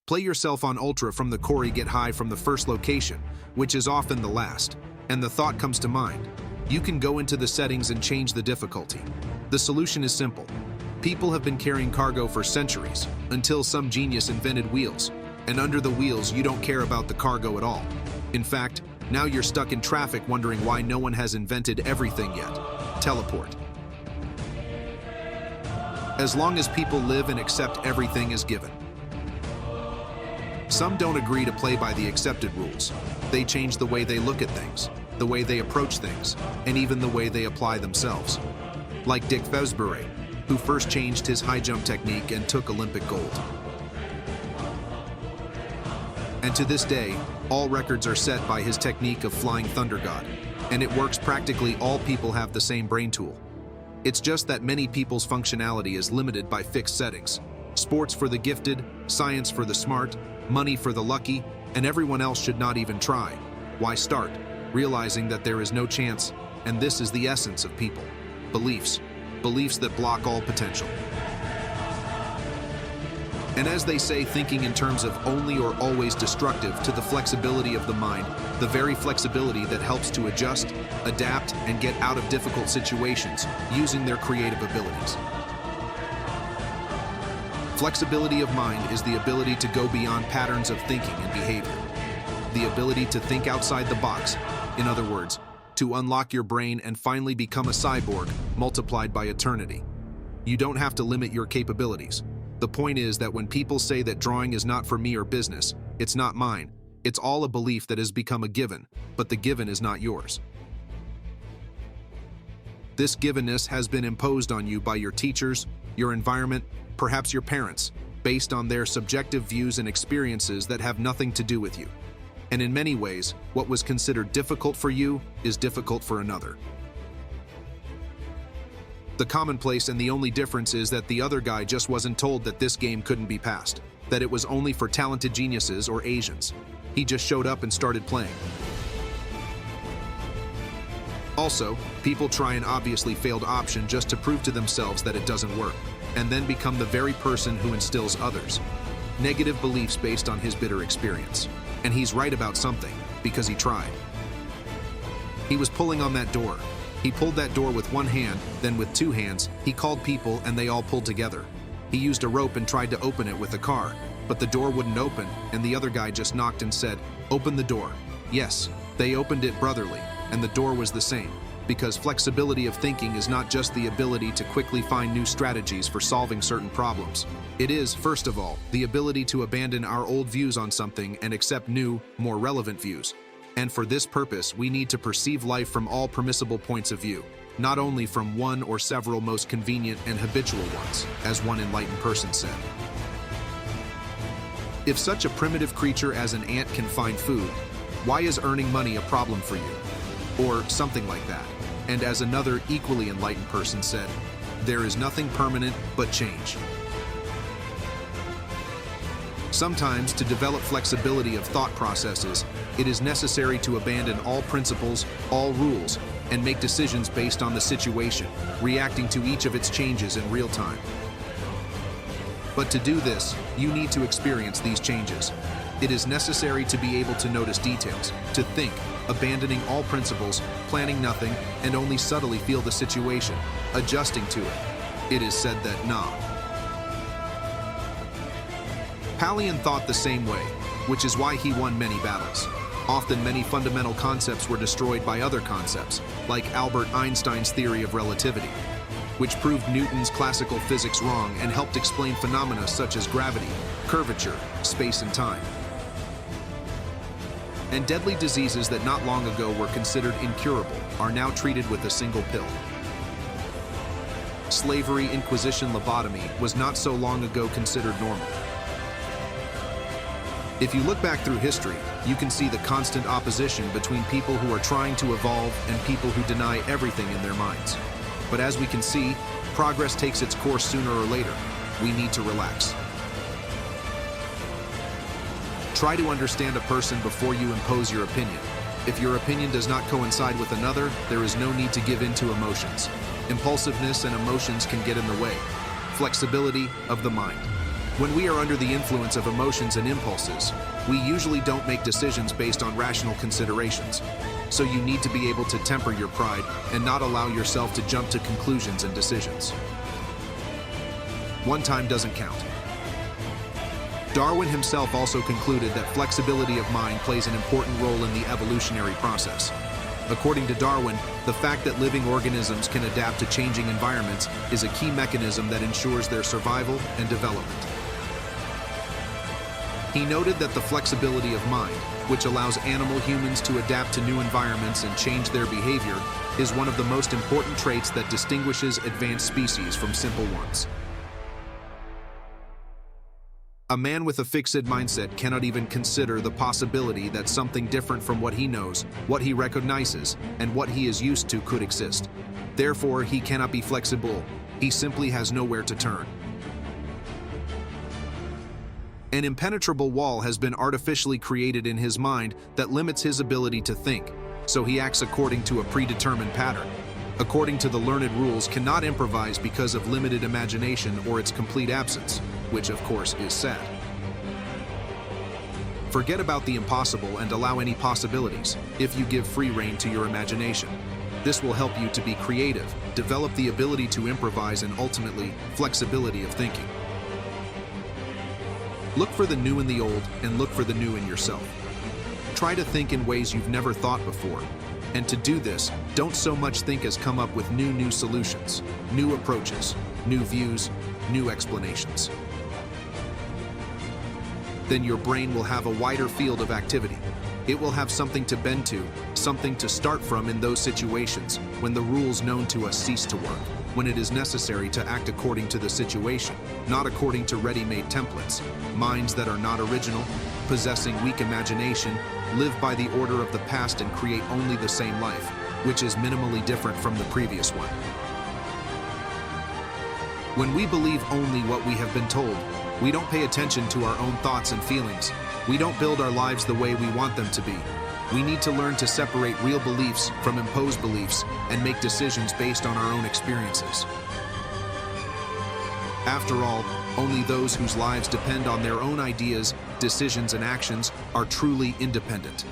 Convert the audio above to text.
Play yourself on ultra from the core, get high from the first location, which is often the last, and the thought comes to mind. You can go into the settings and change the difficulty. The solution is simple. People have been carrying cargo for centuries, until some genius invented wheels, and under the wheels you don't care about the cargo at all. In fact, now you're stuck in traffic wondering why no one has invented everything yet. Teleport. As long as people live and accept everything as given. Some don't agree to play by the accepted rules. They change the way they look at things, the way they approach things, and even the way they apply themselves. Like Dick Fzberey, who first changed his high jump technique and took Olympic gold. And to this day, all records are set by his technique of flying thunder god, and it works. Practically all people have the same brain tool. It's just that many people's functionality is limited by fixed settings. Sports for the gifted, science for the smart, money for the lucky, and everyone else should not even try. Why start? Realizing that there is no chance, and this is the essence of people. Beliefs. Beliefs that block all potential. And as they say, thinking in terms of only or always destructive to the flexibility of the mind, the very flexibility that helps to adjust, adapt, and get out of difficult situations using their creative abilities. Flexibility of mind is the ability to go beyond patterns of thinking and behavior. The ability to think outside the box, in other words, to unlock your brain and finally become a cyborg multiplied by eternity. You don't have to limit your capabilities. The point is that when people say that drawing is not for me or business, it's not mine. It's all a belief that has become a given, but the given is not yours. This givenness has been imposed on you by your teachers, your environment, perhaps your parents, based on their subjective views and experiences that have nothing to do with you. And in many ways, what was considered difficult for you is difficult for another. The commonplace and the only difference is that the other guy just wasn't told that this game couldn't be passed, that it was only for talented geniuses or Asians. He just showed up and started playing. Also, people try an obviously failed option just to prove to themselves that it doesn't work, and then become the very person who instills others. Negative beliefs based on his bitter experience. And he's right about something, because he tried. He was pulling on that door. He pulled that door with one hand, then with two hands, he called people and they all pulled together. He used a rope and tried to open it with a car, but the door wouldn't open, and the other guy just knocked and said, "Open the door." Yes, they opened it brotherly, and the door was the same, because flexibility of thinking is not just the ability to quickly find new strategies for solving certain problems. It is, first of all, the ability to abandon our old views on something and accept new, more relevant views. And for this purpose, we need to perceive life from all permissible points of view, not only from one or several most convenient and habitual ones, as one enlightened person said. If such a primitive creature as an ant can find food, why is earning money a problem for you? Or something like that. And as another equally enlightened person said, there is nothing permanent but change. Sometimes, to develop flexibility of thought processes, it is necessary to abandon all principles, all rules, and make decisions based on the situation, reacting to each of its changes in real time. But to do this, you need to experience these changes. It is necessary to be able to notice details, to think, abandoning all principles, planning nothing, and only subtly feel the situation, adjusting to it. It is said that Napoleon thought the same way, which is why he won many battles. Often many fundamental concepts were destroyed by other concepts, like Albert Einstein's theory of relativity, which proved Newton's classical physics wrong and helped explain phenomena such as gravity, curvature, space and time. And deadly diseases that not long ago were considered incurable are now treated with a single pill. Slavery, inquisition, lobotomy was not so long ago considered normal. If you look back through history, you can see the constant opposition between people who are trying to evolve and people who deny everything in their minds. But as we can see, progress takes its course sooner or later. We need to relax. Try to understand a person before you impose your opinion. If your opinion does not coincide with another, there is no need to give in to emotions. Impulsiveness and emotions can get in the way. Flexibility of the mind. When we are under the influence of emotions and impulses, we usually don't make decisions based on rational considerations. So you need to be able to temper your pride and not allow yourself to jump to conclusions and decisions. One time doesn't count. Darwin himself also concluded that flexibility of mind plays an important role in the evolutionary process. According to Darwin, the fact that living organisms can adapt to changing environments is a key mechanism that ensures their survival and development. He noted that the flexibility of mind, which allows animal humans to adapt to new environments and change their behavior, is one of the most important traits that distinguishes advanced species from simple ones. A man with a fixed mindset cannot even consider the possibility that something different from what he knows, what he recognizes, and what he is used to could exist. Therefore, he cannot be flexible. He simply has nowhere to turn. An impenetrable wall has been artificially created in his mind that limits his ability to think, so he acts according to a predetermined pattern. According to the learned rules, cannot improvise because of limited imagination or its complete absence, which of course is sad. Forget about the impossible and allow any possibilities if you give free rein to your imagination. This will help you to be creative, develop the ability to improvise, and ultimately, flexibility of thinking. Look for the new in the old and look for the new in yourself. Try to think in ways you've never thought before. And to do this, don't so much think as come up with new solutions, new approaches, new views, new explanations. Then your brain will have a wider field of activity. It will have something to bend to, something to start from in those situations when the rules known to us cease to work, when it is necessary to act according to the situation, not according to ready-made templates. Minds that are not original, possessing weak imagination, live by the order of the past and create only the same life, which is minimally different from the previous one. When we believe only what we have been told, we don't pay attention to our own thoughts and feelings. We don't build our lives the way we want them to be. We need to learn to separate real beliefs from imposed beliefs and make decisions based on our own experiences. After all, only those whose lives depend on their own ideas, decisions, and actions are truly independent.